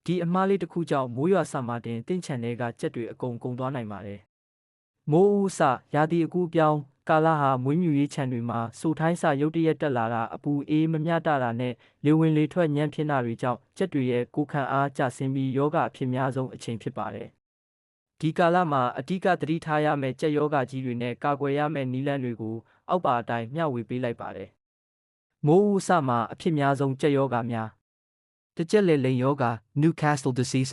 ဒီအမှားလေးတစ်ခုကြောင့်မိုးရွာစမှာတင်တင့်ချန်တွေကကြက်တွေအကုန်ကုန်သွားနိုင်ပါတယ်။မိုးဦးစရာသီအကူအပြောင်းကာလဟာမွေးမြူရေးခြံတွေမှာစိုးထိုင်းစာရုတ်တရက်တက်လာတာအပူအေးမမျှတတာနဲ့လေဝင်လေထွက်ညံ့ဖြစ်တာတွေကြောင့်ကြက်တွေရဲ့ကိုယ်ခံအားကျဆင်းပြီးယောဂအဖြစ်များဆုံးအချိန်ဖြစ်ပါတယ်။ဒီကာလမှာအဓိကသတိထားရမယ့်ကြက်ယောဂကြီးတွေနဲ့ကာကွယ်ရမယ့်နည်းလမ်းတွေကိုအောက်ပါအတိုင်းမျှဝေပေးလိုက်ပါတယ်။မိုးဦးစမှာအဖြစ်များဆုံးကြက်ယောဂများတကြက်လေလိန်ယောဂ Newcastle disease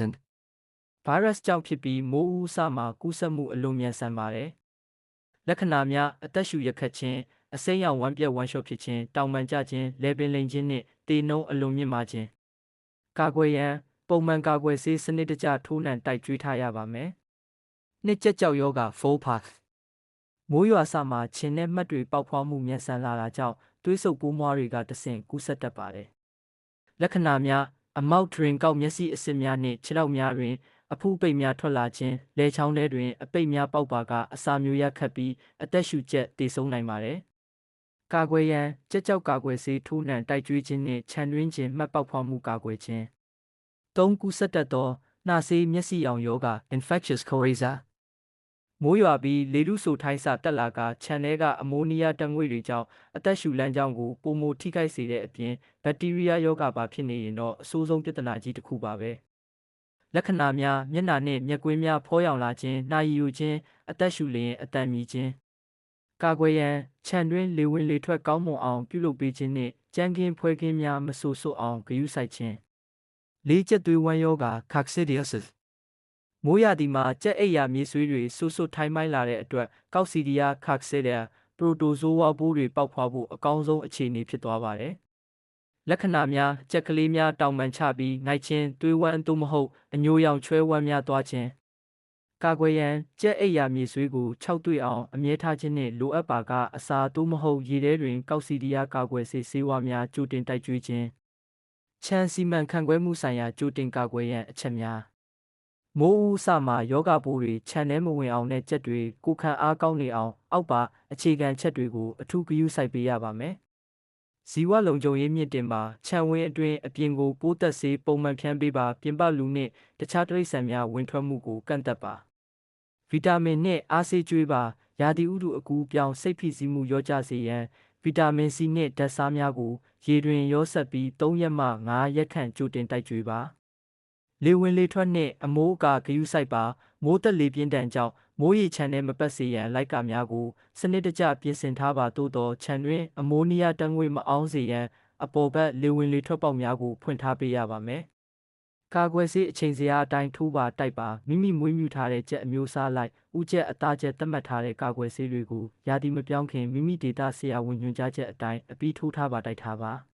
ဗိုင်းရပ်စ်ကြောင့်ဖြစ်ပြီးမိုးဦးစမှာကူးစက်မှုအလွန်မြန်ဆန်ပါတယ်။လက္ခဏာများအသက်ရှူရခက်ခြင်းအစိမ်းရောင်ဝမ်းပြက်ဝမ်းလျှော့ဖြစ်ခြင်းတောင်ပန်ကျခြင်းလဲပင်လိမ်ခြင်းနှင့်တေနှုံးအလွန်မြင့်မာခြင်းကာကွယ်ရန်ပုံမှန်ကာကွယ်ဆေးစနစ်တကျထိုးနှံတိုက်ကျွေးထားရပါမယ်။နှစ်ကြက်ကြောက်ယောဂ Foalpox မိုးရွာစမှာခြင်နဲ့မှတ်တွေပေါက်ဖွားမှုမြန်ဆန်လာတာကြောင့်သွေးဆုပ်ပိုးမွှားတွေကတဆင့်ကူးစက်တတ်ပါတယ်။လက္ခဏာများအမောက်တွင်ကောက်မျက်စိအစစ်များနှင့်ခြေထောက်များတွင်အဖူးပိတ်များထွက်လာခြင်းလဲချောင်းထဲတွင်အပိတ်များပေါက်ပါကအစာမျိုးရခတ်ပြီးအသက်ရှူကျက်သေဆုံးနိုင်ပါတယ်။ကာကွယ်ရန်ကြက်ကြောက်ကာကွယ်ဆေးထိုးနှံတိုက်ကျွေးခြင်းနှင့်ခြံတွင်းကျင်မှတ်ပေါက်ဖွားမှုကာကွယ်ခြင်း၃ကူးစက်တတ်သောနှာစေးမျက်စိရောင်ယောဂ infectious coryza မိုးရွာပြီးလေထုဆိုထိုင်းစတက်လာကခြံထဲကအမိုနီးယားဓာတ်ငွေ့တွေကြောင့်အသက်ရှူလမ်းကြောင်းကိုပုံမထိခိုက်စေတဲ့အပြင်ဘက်တီးရီးယားယောဂပါဖြစ်နေရင်တော့အဆိုးဆုံးပြဿနာကြီးတစ်ခုပါပဲလက္ခဏာများမျက်နှာနှင့်မျက်ကွင်းများဖောရောင်လာခြင်းနှာရည်ယိုခြင်းအသက်ရှူလျင်အတန်မြည်ခြင်းကာကွယ်ရန်ခြံတွင်းလေဝင်လေထွက်ကောင်းမွန်အောင်ပြုလုပ်ပေးခြင်းနှင့်ကြမ်းခင်းဖွဲခင်းများမဆိုးဆွအောင်ဂရုစိုက်ခြင်းလေးကျက်သွေးဝမ်းယောဂ coccidiosis မိုးရာသီမှာကြက်အိပ်ရာမြေဆွေးတွေဆွတ်ထိုင်းမိုင်းလာတဲ့အတွက်ကောက်စီဒီယာခါကဆီဒီယာပရိုတိုဇိုဝါပိုးတွေပေါက်ဖွားဖို့အကောင်းဆုံးအခြေအနေဖြစ်သွားပါတယ်။လက္ခဏာများကြက်ကလေးများတောင်ပန်ချပြီးငိုက်ခြင်းသွေးဝမ်းသို့မဟုတ်အညိုရောင်ချွဲဝမ်းများသွားခြင်းကာကွယ်ရန်ကြက်အိပ်ရာမြေဆွေးကို6တွေ့အောင်အမြဲထားခြင်းနှင့်လိုအပ်ပါကအစာသို့မဟုတ်ရေထဲတွင်ကောက်စီဒီယာကာကွယ်ဆေးဝါးများကြိုတင်တိုက်ကျွေးခြင်းခြံစီမံခန့်ခွဲမှုဆိုင်ရာကြိုတင်ကာကွယ်ရန်အချက်များမိုးဦးစမှာယောဂပိုးတွေခြံထဲမဝင်အောင်နဲ့ကြက်တွေကိုခံအားကောင်းနေအောင်အောက်ပါအခြေခံချက်တွေကိုအထူးဂရုစိုက်ပေးရပါမယ်။ဇီဝလုံခြုံရေးမြင့်တင်ပါခြံဝင်းအတွင်းအပြင်ကိုပိုးသက်ဆေးပုံမှန်ဖြန်းပေးပါပြင်ပလူနှင့်တခြားတိရစ္ဆာန်များဝင်ထွက်မှုကိုကန့်သတ်ပါဗီတာမင်နှင့်အားဆေးကျွေးပါရာသီဥတုအကူပြောင်းစိတ်ဖိစီးမှုလျော့ကျစေရန်ဗီတာမင်စီနှင့်ဓာတ်စားများကိုရေတွင်ရောစပ်ပြီး3ရက်မှ5ရက်ခန့်ကြိုတင်တိုက်ကျွေးပါလေဝင်လေထွက်နှင့်အမိုးအကာဂရုစိုက်ပါမိုးသက်လေပြင်းထန်ကြောင့်မိုးရေခြံထဲမပတ်စေရန်လိုက်ကာများကိုစနစ်တကျပြင်ဆင်ထားပါသို့သောခြံတွင်အမိုနီးယားဓာတ်ငွေ့မအောင်စေရန်အပေါ်ဘက်လေဝင်လေထွက်ပေါက်များကိုဖွင့်ထားပေးရပါမယ်။ကာကွယ်ဆေးအချိန်ဇယားအတိုင်းထိုးပါတိုက်ပါမိမိမွေးမြူထားတဲ့ကြက်အမျိုးအစားလိုက်ဥကြက်အသားကြက်သတ်မှတ်ထားတဲ့ကာကွယ်ဆေးတွေကိုရာသီမပြောင်းခင်မိမိဒေတာဆရာဝန်ညွှန်ကြားချက်အတိုင်းအပြီးထိုးထားပါတိုက်ထားပါ။